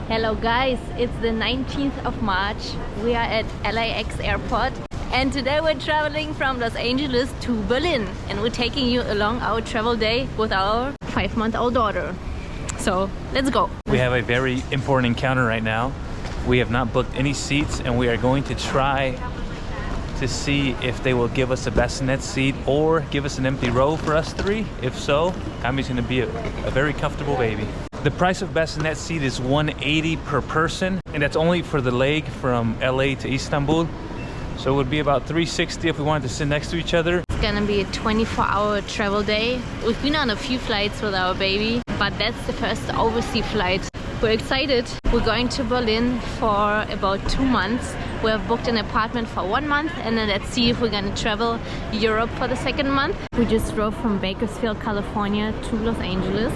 Hello guys, it's the 19th of March. We are at LAX airport and today we're traveling from Los Angeles to Berlin and we're taking you along our travel day with our 5-month-old daughter. So let's go. We have a very important encounter right now. We have not booked any seats and we are going to try to see if they will give us a bassinet seat or give us an empty row for us three. If so, Cami's gonna be a very comfortable baby. The price of bassinet seat is $180 per person, and that's only for the leg from LA to Istanbul. So it would be about $360 if we wanted to sit next to each other. It's gonna be a 24-hour travel day. We've been on a few flights with our baby, but that's the first overseas flight. We're excited. We're going to Berlin for about 2 months. We have booked an apartment for 1 month and then let's see if we're gonna travel Europe for the 2nd month. We just drove from Bakersfield, California to Los Angeles.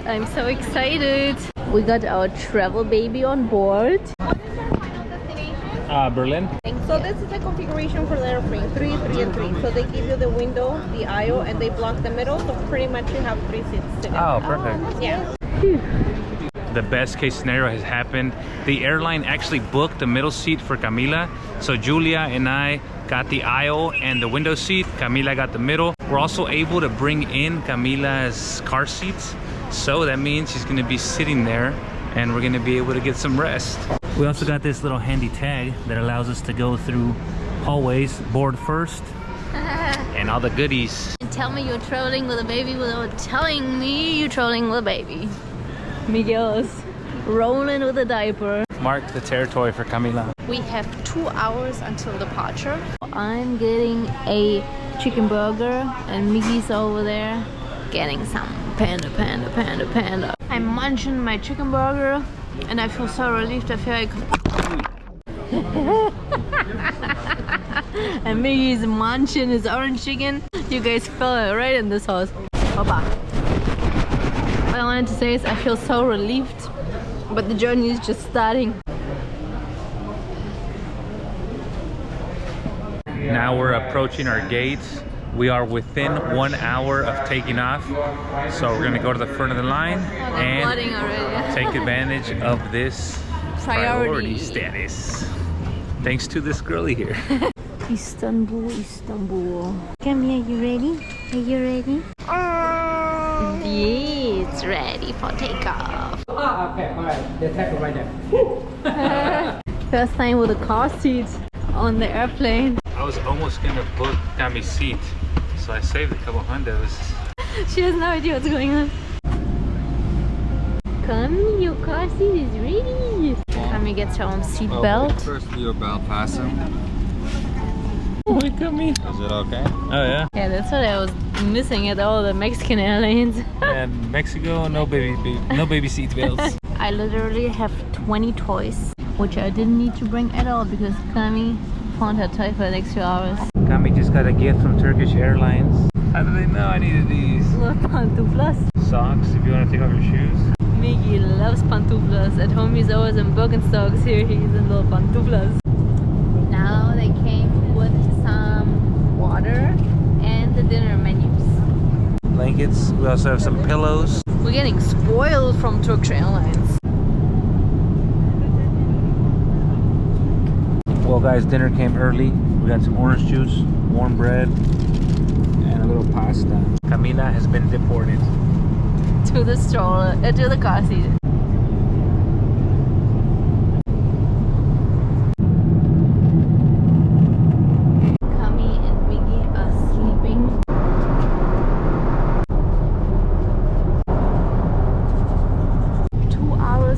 I'm so excited. We got our travel baby on board. What is our final destination? Berlin. So this is the configuration for the airplane, 3, 3, and 3. So they give you the window, the aisle, and they block the middle. So pretty much you have 3 seats together. Oh, perfect. Yeah. The best case scenario has happened. The airline actually booked the middle seat for Camila. So Julia and I got the aisle and the window seat. Camila got the middle. We're also able to bring in Camila's car seats. So that means she's gonna be sitting there and we're gonna be able to get some rest. We also got this little handy tag that allows us to go through hallways, board first, and all the goodies. And tell me you're traveling with a baby without telling me you're traveling with a baby. Miguel is rolling with a diaper. Mark the territory for Camila. We have 2 hours until departure. I'm getting a chicken burger and Miggy's over there getting some panda. I'm munching my chicken burger and I feel so relieved. I feel like and Miggy's munching his orange chicken. You guys fell right in this house. Papa. What I wanted to say is I feel so relieved, but the journey is just starting. Now we're approaching our gates. We are within 1 hour of taking off. So we're gonna go to the front of the line and take advantage of this priority status. Thanks to this girlie here. Istanbul. Camila, you ready? Are you ready? Yeah, it's ready for takeoff. Okay, alright. The tag right there. First time with a car seat on the airplane. I was almost gonna book Cami's seat, so I saved a couple hundos. She has no idea what's going on. Cami, your car seat is ready. Cami gets her own seat belt. First, your belt fasten. Look at me. Is it okay? Oh yeah. Yeah, that's what I was missing at all the Mexican airlines. And Mexico, no baby seat belts. I literally have 20 toys, which I didn't need to bring at all because Cami found her toy for the next few hours. Cami just got a gift from Turkish Airlines. How did they know I needed these? Little pantuflas. Socks if you want to take off your shoes. Miggy loves pantuflas. At home he's always in Birkenstocks. Here he's in little pantuflas. Now they came with some water and the dinner menus. Blankets. We also have some pillows. We're getting spoiled from Turkish Airlines. Well guys, dinner came early. We got some orange juice, warm bread, and a little pasta. Camila has been deported. To the stroller, to the car seat. Cami and Miggy are sleeping.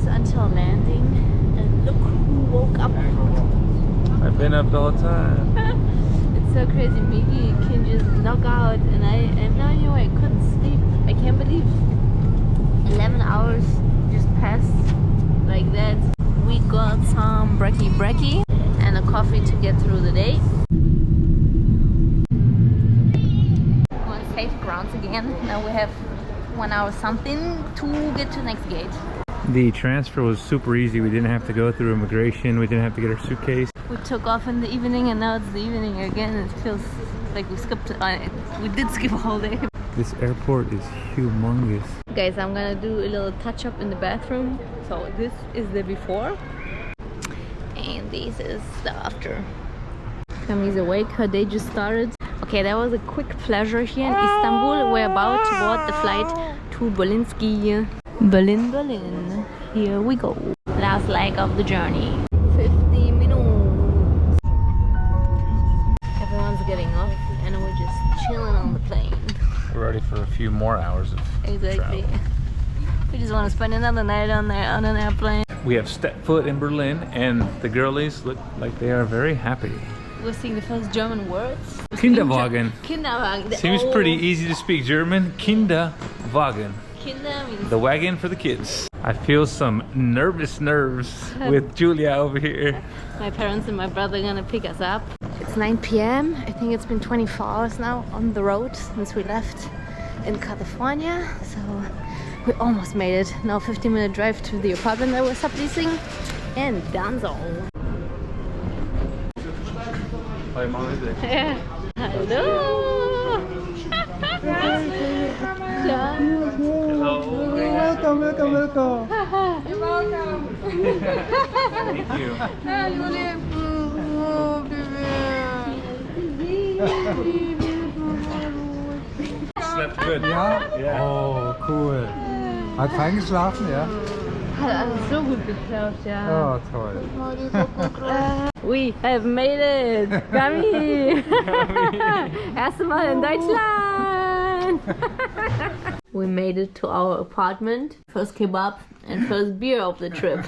Until landing, and look who woke up. I've been up the whole time. It's so crazy. Miggy can just knock out, and I have no idea why I couldn't sleep. I can't believe 11 hours just passed like that. We got some brekkie and a coffee to get through the day. We're on safe grounds again. Now we have 1 hour something to get to the next gate. The transfer was super easy. We didn't have to go through immigration. We didn't have to get our suitcase. We took off in the evening and now it's the evening again. It feels like we skipped, we did skip a whole day. This airport is humongous. Guys, I'm gonna do a little touch up in the bathroom. So this is the before and this is the after. Cami's awake, her day just started. Okay, that was a quick pleasure here in Istanbul. We're about to board the flight to Berlinski. Berlin, Berlin. Here we go. Last leg of the journey. 50 minutes. Everyone's getting off and we're just chilling on the plane. We're ready for a few more hours of travel. We just want to spend another night on an airplane. We have stepped foot in Berlin and the girlies look like they are very happy. We're seeing the first German words. Kinderwagen. Kinderwagen. Seems pretty easy to speak German. Kinderwagen. Kinder means The wagon for the kids. I feel some nervous nerves with Julia over here. my parents and my brother are gonna pick us up. It's 9 p.m. I think it's been 24 hours now on the road since we left in California. So we almost made it. Now 15-minute drive to the apartment that we're subleasing. And donezo. Hi, Mom. Yeah. Hello. Hello. Welcome, welcome, welcome. You're welcome. Thank you. Slept good. Ja? Oh, cool. Hat fein geschlafen, ja? Hat alles so gut geklappt, ja. Oh, toll. We have made it! Cami! Erste Mal in Deutschland! We made it to our apartment. First kebab and first beer of the trip.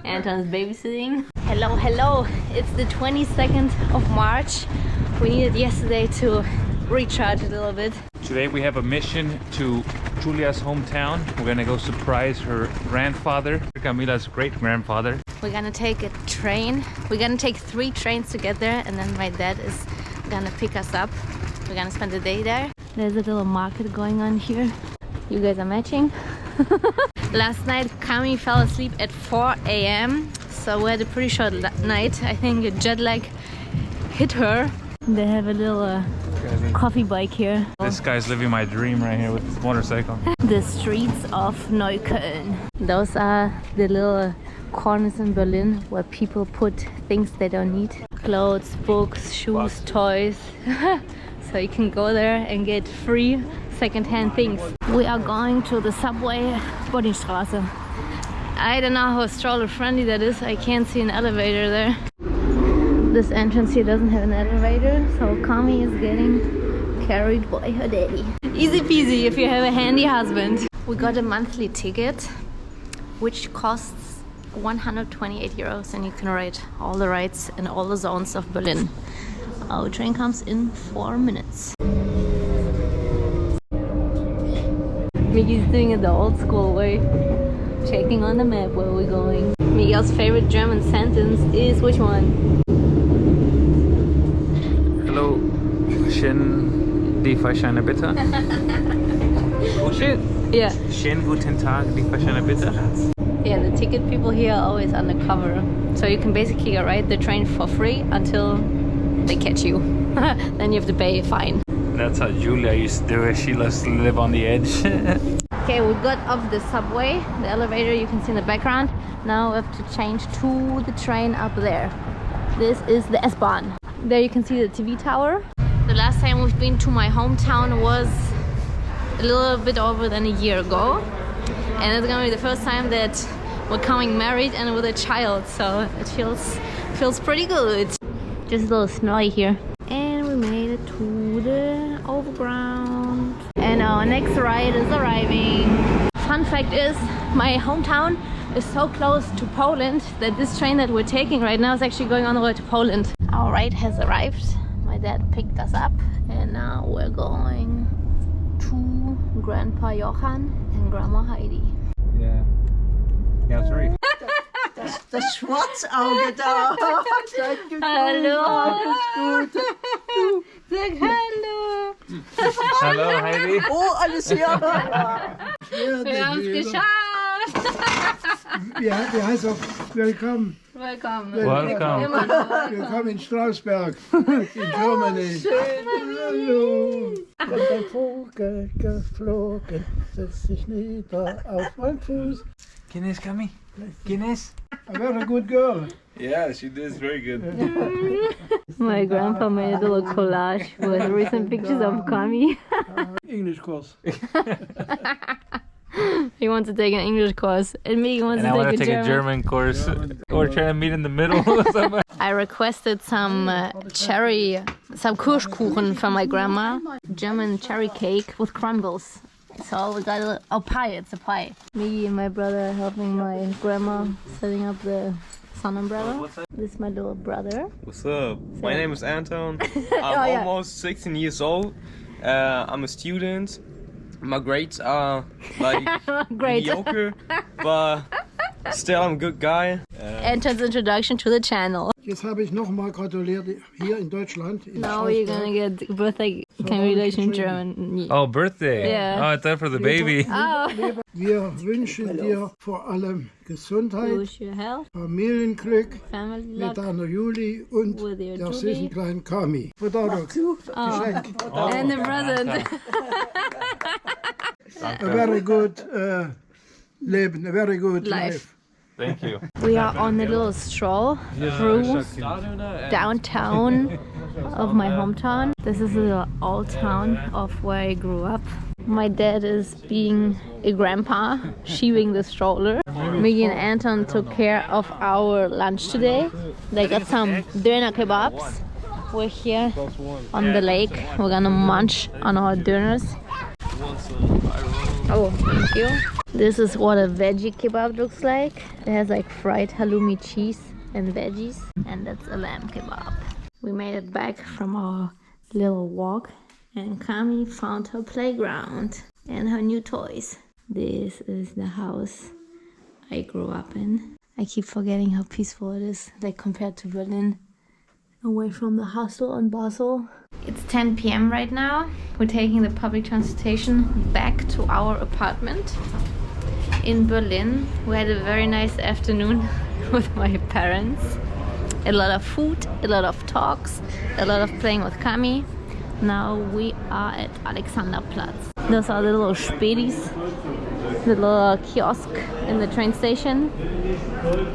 Anton's babysitting. Hello, hello! It's the 22nd of March. We needed yesterday to recharge a little bit. Today we have a mission to Julia's hometown. We're gonna go surprise her grandfather, Camila's great-grandfather. We're gonna take a train. We're gonna take 3 trains to get there, and then my dad is gonna pick us up. We're gonna spend the day there. There's a little market going on here. You guys are matching. Last night Cami fell asleep at 4 a.m. so we had a pretty short night. I think a jet lag hit her. They have a little coffee bike here. This guy's living my dream right here with his motorcycle. The streets of Neukölln. Those are the little corners in Berlin where people put things they don't need. Clothes, books, shoes, toys. So you can go there and get free second-hand things. We are going to the subway Boddingstraße. I don't know how stroller friendly that is. I can't see an elevator there. This entrance here doesn't have an elevator, so Cami is getting carried by her daddy. Easy peasy if you have a handy husband. We got a monthly ticket, which costs 128 euros, and you can ride all the rides in all the zones of Berlin. Our train comes in 4 minutes. Miguel's doing it the old school way, checking on the map where we're going. Miguel's favorite German sentence is which one? Hello, schön die Fahrscheine bitte. Yeah. Schönen guten Tag, die Fahrscheine bitte. Yeah, the ticket people here are always undercover. So you can basically ride the train for free until they catch you. Then you have to pay a fine. That's how Julia used to do it. She loves to live on the edge. Okay, we got off the subway. The elevator you can see in the background. Now we have to change to the train up there. This is the S-Bahn. There you can see the TV tower. The last time we've been to my hometown was a little bit over than a year ago. And it's gonna be the first time that we're coming married and with a child. So it feels pretty good. Just a little snowy here. And we made it to the overground. And our next ride is arriving. Fun fact is, my hometown is so close to Poland that this train that we're taking right now is actually going on the way to Poland. Our ride has arrived. My dad picked us up and now we're going to Grandpa Johann and Grandma Heidi. Yeah. Yeah, it's right. Das Schwarzauge da. Hallo. Alles gut. Sag hallo. Hello, Heidi. Oh, alles ja. Wir haben es geschafft. Wie heißt auch Willkommen? Welcome. Welcome. Willkommen in Strausberg, in Germany. Hallo. Und ein Vogel geflogen, setzt sich nieder auf meinen Fuß. Guinness, Cami. Guinness. A very good girl. Yeah, she did very good. My grandpa made a little collage with recent pictures of Kami. English course. He wants to take an English course, and me wants And I want to to take take a German course. We're trying to meet in the middle. I requested some some Kirschkuchen from my grandma, German cherry cake with crumbles. So we got a pie, it's a pie. Me and my brother are helping my grandma setting up the sun umbrella. This is my little brother. What's up? My name is Anton. I'm yeah. almost 16 years old. I'm a student. My grades are like Great. mediocre, but still I'm a good guy. Anton's introduction to the channel. Jetzt habe ich nochmal gratuliert hier in Deutschland. In Now you're gonna get birthday congratulations in German. Oh, birthday. Yeah. Oh, I thought for the baby. Oh, Wir wünschen dir vor allem Gesundheit, wish you health, Familienglück family mit love, deiner Juli und with your der Julie. süßen kleinen Kami. Bedeutung, Geschenk. and the present. A very good Leben, a very good life. Thank you. We are on a little stroll through downtown of my hometown. This is a little old town of where I grew up. My dad is being a grandpa, sheaving the stroller. Miggy and Anton took care of our lunch today. They got some döner kebabs. We're here on the lake. We're gonna munch on our döners. Oh, thank you. This is what a veggie kebab looks like. It has like fried halloumi cheese and veggies, and that's a lamb kebab. We made it back from our little walk, and Kami found her playground and her new toys. This is the house I grew up in. I keep forgetting how peaceful it is, like compared to Berlin, away from the hustle in Basel. It's 10 p.m. right now. We're taking the public transportation back to our apartment in Berlin. We had a very nice afternoon with my parents. A lot of food, a lot of talks, a lot of playing with Kami. Now we are at Alexanderplatz. Those are the little Spätis, the little kiosk in the train station.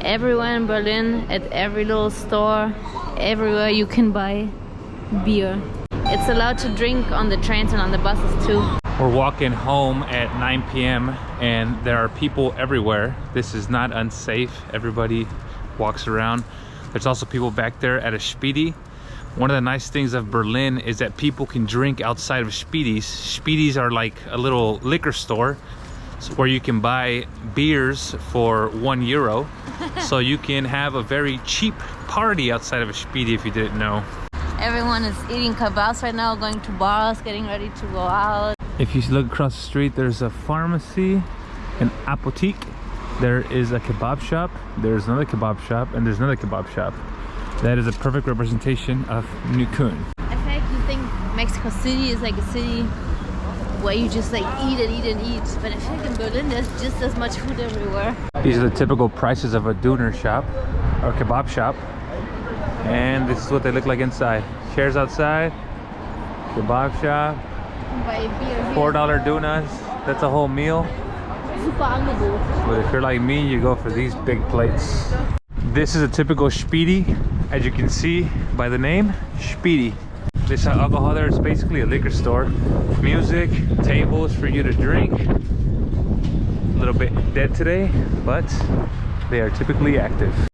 Everywhere in Berlin, at every little store, everywhere you can buy beer. It's allowed to drink on the trains and on the buses too. We're walking home at 9 p.m. and there are people everywhere. This is not unsafe. Everybody walks around. There's also people back there at a Späti. One of the nice things of Berlin is that people can drink outside of Spätis. Spätis are like a little liquor store where you can buy beers for €1. So you can have a very cheap party outside of a Späti if you didn't know. Everyone is eating kebabs right now, going to bars, getting ready to go out. If you look across the street, there's a pharmacy, an apotheke, there is a kebab shop, there's another kebab shop, and there's another kebab shop. That is a perfect representation of Neukölln. I feel like you think Mexico City is like a city where you just like eat and eat and eat. But I feel like in Berlin there's just as much food everywhere. These are the typical prices of a döner shop or kebab shop. And this is what they look like inside. Chairs outside, kebab shop, Buy a beer here. $4 donuts. That's a whole meal. Super Angebot. But if you're like me, you go for these big plates. This is a typical Späti, as you can see by the name, Späti. This alcohol there is basically a liquor store. Music, tables for you to drink. A little bit dead today, but they are typically active.